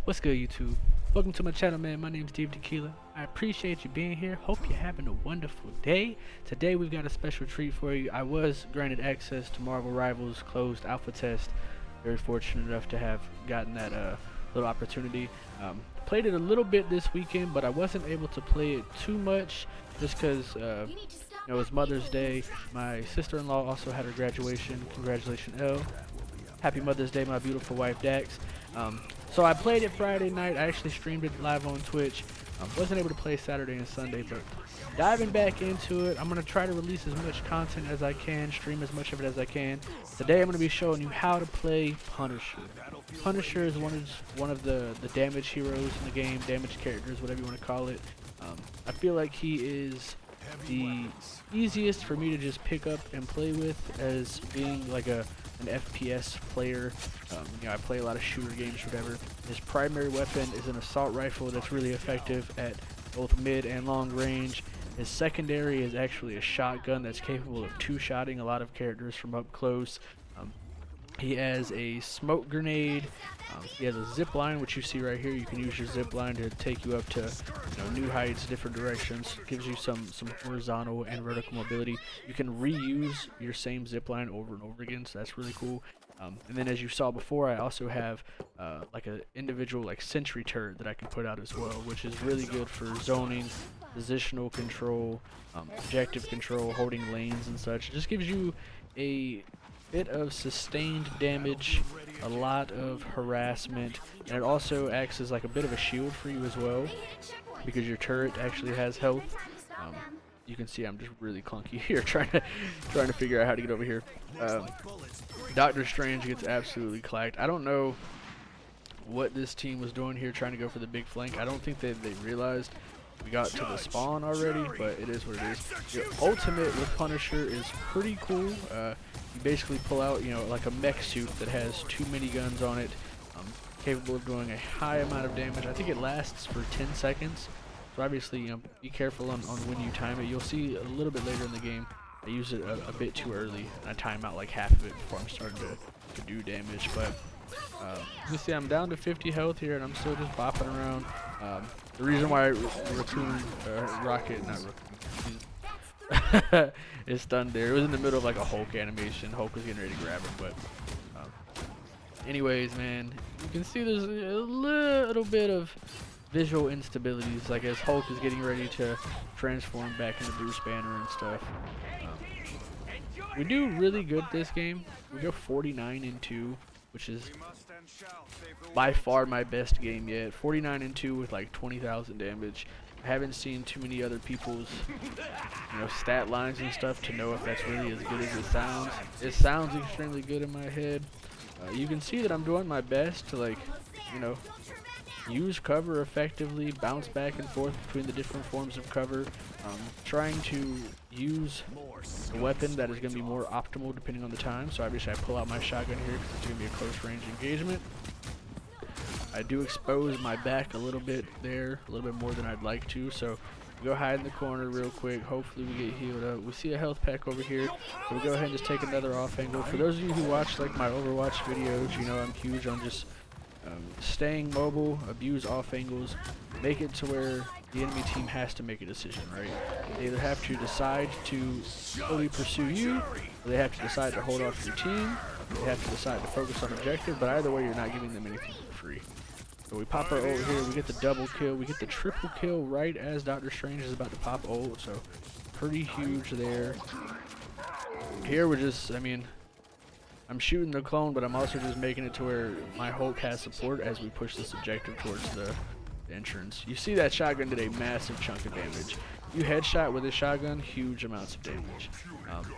What's good, YouTube? Welcome to my channel, man. My name's DivaTequila. I appreciate you being here. Hope you're having a wonderful day. Today we've got a special treat for you. I was granted access to Marvel Rivals closed alpha test. Very fortunate enough to have gotten that little opportunity. Played it a little bit this weekend, but I wasn't able to play it too much just because it was Mother's Day. My sister-in-law also had her graduation. Congratulations, Elle. Happy Mother's Day, my beautiful wife, Dax. So I played it Friday night. I actually streamed it live on Twitch. Wasn't able to play Saturday and Sunday, but diving back into it, I'm going to try to release as much content as I can, stream as much of it as I can. Today I'm going to be showing you how to play Punisher. Punisher is one of the damage heroes in the game, damage characters, whatever you want to call it. I feel like he is the easiest for me to just pick up and play with as being like an FPS player. I play a lot of shooter games, whatever. His primary weapon is an assault rifle that's really effective at both mid and long range. His secondary is actually a shotgun that's capable of two-shotting a lot of characters from up close. He has a smoke grenade. He has a zipline, which you see right here. You can use your zipline to take you up to new heights, different directions. Gives you some horizontal and vertical mobility. You can reuse your same zipline over and over again, so that's really cool. And then as you saw before, I also have like an individual sentry turret that I can put out as well, which is really good for zoning, positional control, objective control, holding lanes and such. It just gives you a bit of sustained damage, a lot of harassment, and it also acts as like a bit of a shield for you as well, because your turret actually has health. You can see I'm just really clunky here trying to figure out how to get over here. Doctor Strange gets absolutely clacked. I don't know what this team was doing here trying to go for the big flank. I don't think they realized we got to the spawn already, but it is what it is. Your ultimate with Punisher is pretty cool. You basically pull out, like a mech suit that has 2 miniguns on it, capable of doing a high amount of damage. I think it lasts for 10 seconds. So obviously, be careful on when you time it. You'll see a little bit later in the game, I use it a bit too early, and I time out like half of it before I'm starting to do damage. But you see I'm down to 50 health here, and I'm still just bopping around. The reason why Rocket, not Raccoon, is stunned there. It was in the middle of like a Hulk animation. Hulk was getting ready to grab him, but anyways, man, you can see there's a little bit of visual instabilities, like as Hulk is getting ready to transform back into Bruce Banner and stuff. We do really good this game. We go 49-2, which is by far my best game yet. 49-2 with like 20,000 damage. I haven't seen too many other people's stat lines and stuff to know if that's really as good as it sounds. It sounds extremely good in my head. You can see that I'm doing my best to use cover effectively, bounce back and forth between the different forms of cover, trying to use a weapon that is going to be more optimal depending on the time. So obviously I pull out my shotgun here because it's going to be a close range engagement. I do expose my back a little bit there, a little bit more than I'd like to, so we go hide in the corner real quick. Hopefully we get healed up. We see a health pack over here, so we go ahead and just take another off angle. For those of you who watch my Overwatch videos, I'm huge on just staying mobile, abuse off angles, make it to where the enemy team has to make a decision, right? They either have to decide to fully pursue you, or they have to decide to hold off your team, they have to decide to focus on objective, but either way you're not giving them anything for free. So we pop our ult here, we get the double kill, we get the triple kill right as Doctor Strange is about to pop ult, so pretty huge there. Here we're just, I'm shooting the clone, but I'm also just making it to where my Hulk has support as we push this objective towards the entrance. You see that shotgun did a massive chunk of damage. You headshot with a shotgun, huge amounts of damage.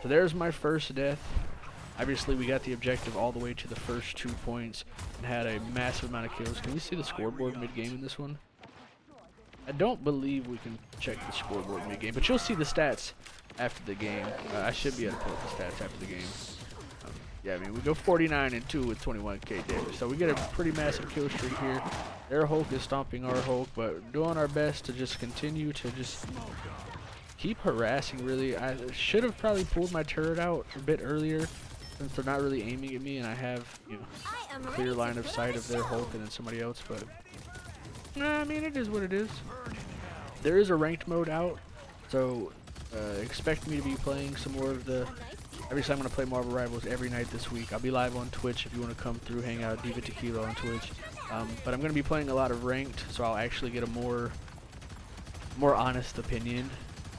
So there's my first death. Obviously we got the objective all the way to the first 2 points and had a massive amount of kills. Can we see the scoreboard mid-game in this one? I don't believe we can check the scoreboard mid-game, but you'll see the stats after the game. I should be able to pull up the stats after the game. Yeah, we go 49-2 with 21k damage, so we get a pretty massive kill streak here. Their Hulk is stomping our Hulk, but doing our best to just continue to just keep harassing, really. I should have probably pulled my turret out a bit earlier. since they're not really aiming at me and I have, you know, a clear line of sight of their Hulk and then somebody else, but I mean, it is what it is. There is a ranked mode out, so expect me to be playing some more of the. Obviously, I'm going to play Marvel Rivals every night this week. I'll be live on Twitch if you want to come through, hang out, DivaTequila on Twitch. But I'm going to be playing a lot of ranked, so I'll actually get a more honest opinion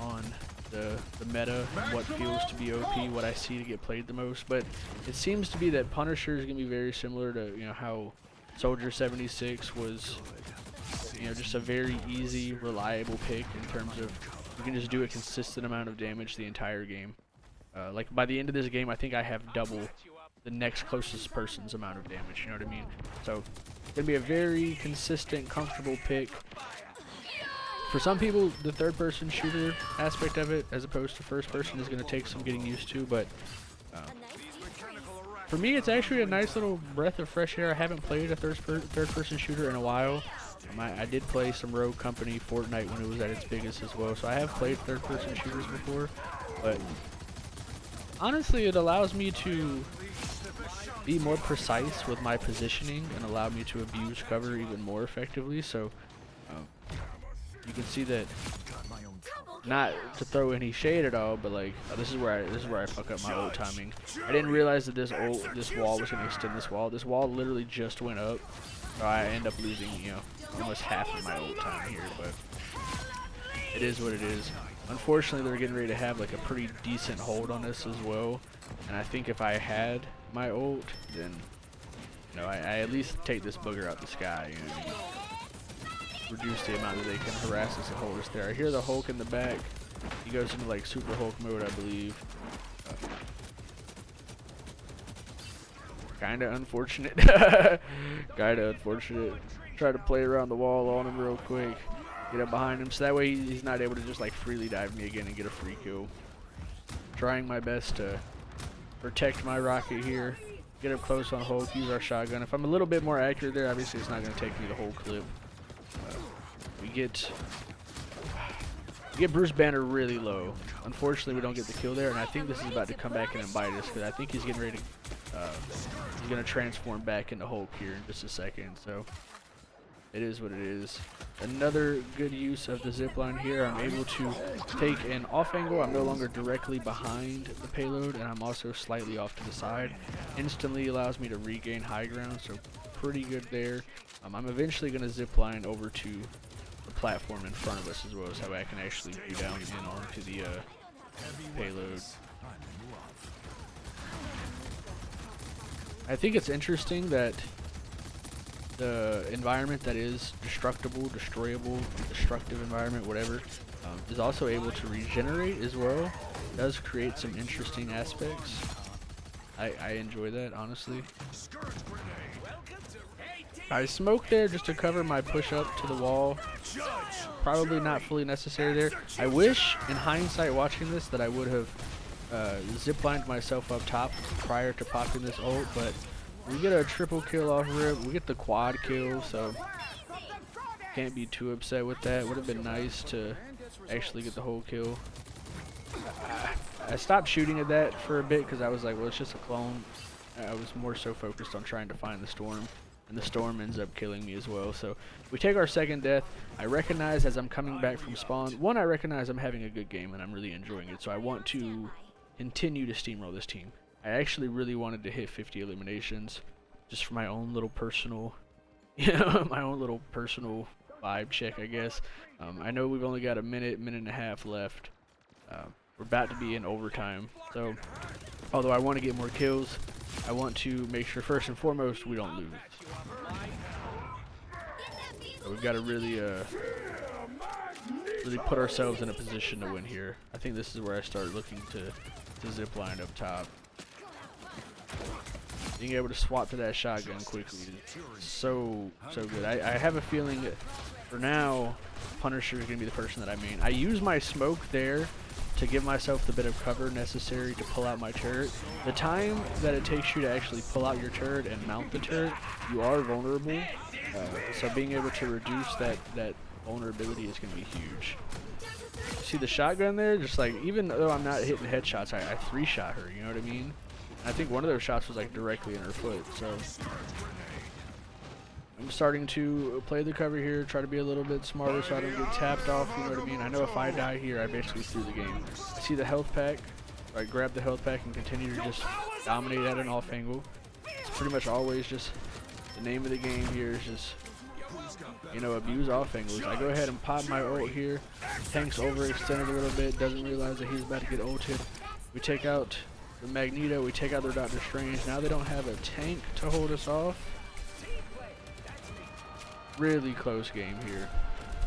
on the meta, what feels to be OP, what I see to get played the most. But it seems to be that Punisher is going to be very similar to, you know, how Soldier 76 was, you know, just a very easy, reliable pick in terms of you can just do a consistent amount of damage the entire game. Like by the end of this game, I think I have double the next closest person's amount of damage, you know what I mean? So it's going to be a very consistent, comfortable pick. For some people, the third-person shooter aspect of it, as opposed to first-person, is going to take some getting used to, but for me, it's actually a nice little breath of fresh air. I haven't played a third-person shooter in a while. I did play some Rogue Company Fortnite when it was at its biggest as well, so I have played third-person shooters before, but honestly, it allows me to be more precise with my positioning and allow me to abuse cover even more effectively. So you can see that, not to throw any shade at all, but like this is where I fuck up my ult timing. I didn't realize that this wall was gonna extend this wall. This wall literally just went up, so I end up losing, you know, almost half of my ult time here. But it is what it is. Unfortunately, they're getting ready to have like a pretty decent hold on us as well, and I think if I had my ult, then, you know, I at least take this booger out the sky, you know, reduce the amount that they can harass us and hold us there. I hear the Hulk in the back. He goes into like Super Hulk mode, I believe. Kinda unfortunate. Kinda unfortunate. Try to play around the wall on him real quick. Get up behind him, so that way he's not able to just like freely dive me again and get a free kill. Trying my best to protect my rocket here. Get up close on Hulk, use our shotgun. If I'm a little bit more accurate there, obviously it's not going to take me the whole clip. We get Bruce Banner really low. Unfortunately, we don't get the kill there, and I think this is about to come back in and bite us, because I think he's getting ready to, he's going to transform back into Hulk here in just a second, so it is what it is. Another good use of the zipline here. I'm able to take an off angle. I'm no longer directly behind the payload, and I'm also slightly off to the side. Instantly allows me to regain high ground, so pretty good there. I'm eventually going to zipline over to the platform in front of us as well, so I can actually go down in onto the payload. I think it's interesting that the environment that is destructible, destroyable, destructive environment, whatever, is also able to regenerate as well. It does create some interesting aspects. I enjoy that, honestly. I smoked there just to cover my push up to the wall. Probably not fully necessary there. I wish, in hindsight watching this, that I would have ziplined myself up top prior to popping this ult, but we get a triple kill off rip. We get the quad kill, so can't be too upset with that. Would have been nice to actually get the whole kill. I stopped shooting at that for a bit because I was like, well, it's just a clone. I was more so focused on trying to find the storm, and the storm ends up killing me as well. So we take our second death. I recognize as I'm coming back from spawn, one, I recognize I'm having a good game and I'm really enjoying it, so I want to continue to steamroll this team. I actually really wanted to hit 50 eliminations just for my own little personal, you know, my own little personal vibe check, I guess. I know we've only got a minute and a half left. We're about to be in overtime, so although I want to get more kills, I want to make sure first and foremost we don't lose. So we've got to really put ourselves in a position to win here. I think this is where I start looking to zipline up top. Being able to swap to that shotgun quickly is so good. I have a feeling that for now, Punisher is going to be the person that I main. I use my smoke there to give myself the bit of cover necessary to pull out my turret. The time that it takes you to actually pull out your turret and mount the turret, you are vulnerable. So being able to reduce that vulnerability is going to be huge. See the shotgun there? Just like, even though I'm not hitting headshots, I 3-shot her, you know what I mean? I think one of those shots was like directly in her foot. So I'm starting to play the cover here, try to be a little bit smarter so I don't get tapped off, you know what I mean? I know if I die here, I basically threw the game. I see the health pack, I grab the health pack and continue to just dominate at an off angle. It's pretty much always just the name of the game here is just, you know, abuse off angles. I go ahead and pop my ult here. Tank's overextended a little bit, doesn't realize that he's about to get ulted. We take out the Magneto, we take out their Doctor Strange. Now they don't have a tank to hold us off. Really close game here.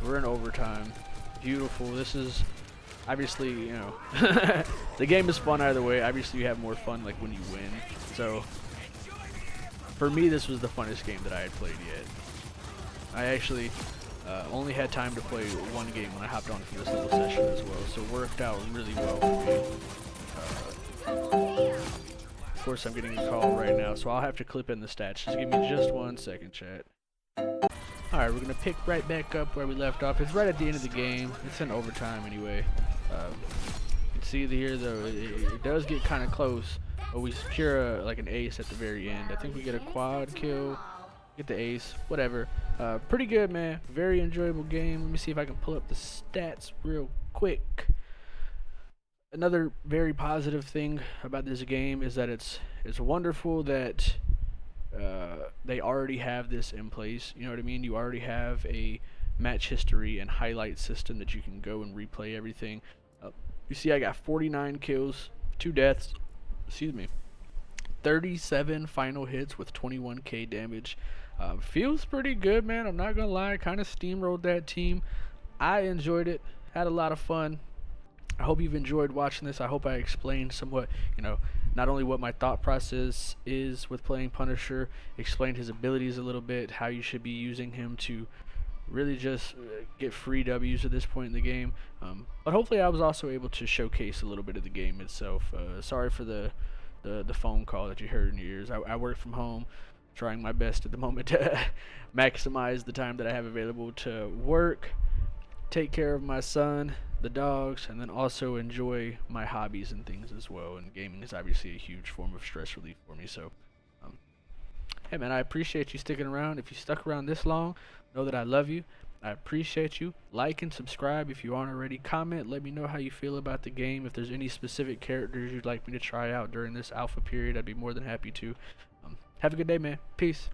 We're in overtime. Beautiful. This is obviously, you know, the game is fun either way. Obviously you have more fun like when you win. So for me, this was the funnest game that I had played yet. I actually only had time to play one game when I hopped on for this little session as well, so it worked out really well for me. Of course, I'm getting a call right now, so I'll have to clip in the stats. Just give me just 1 second, chat. Alright, we're going to pick right back up where we left off. It's right at the end of the game. It's in overtime anyway. You can see here, though, it does get kind of close. But we secure like an ace at the very end. I think we get a quad kill, get the ace, whatever. Pretty good, man. Very enjoyable game. Let me see if I can pull up the stats real quick. Another very positive thing about this game is that it's wonderful that they already have this in place. You know what I mean? You already have a match history and highlight system that you can go and replay everything. You see I got 49 kills, 2 deaths, excuse me, 37 final hits with 21k damage. Feels pretty good, man. I'm not gonna lie, kind of steamrolled that team. I enjoyed it, had a lot of fun. I hope you've enjoyed watching this. I hope I explained somewhat, you know, not only what my thought process is with playing Punisher, explained his abilities a little bit, how you should be using him to really just get free W's at this point in the game. But hopefully I was also able to showcase a little bit of the game itself. Sorry for the phone call that you heard in your ears. I work from home, trying my best at the moment to maximize the time that I have available to work, take care of my son, the dogs, and then also enjoy my hobbies and things as well. And gaming is obviously a huge form of stress relief for me. So hey man, I appreciate you sticking around. If you stuck around this long, know that I love you. I appreciate you. Like and subscribe if you aren't already. Comment, let me know how you feel about the game. If there's any specific characters you'd like me to try out during this alpha period, I'd be more than happy to. Have a good day, man. Peace.